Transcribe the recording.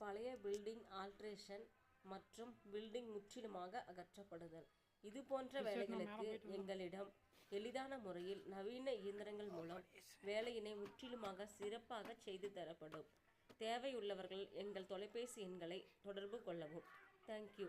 பழைய building alteration மற்றும் building முற்றிலுமாக அகற்றப்படுதல். இது போன்ற வேலைகளுக்கு எங்களிடம் எளிதான முறையில் நவீன இயந்திரங்கள் மூலம் வேலையினை முற்றிலுமாக சிறப்பாக செய்து தரப்படும். தேவையுள்ளவர்கள் எங்கள் தொலைபேசி எண்களை தொடர்பு கொள்ளவும். தேங்க்யூ.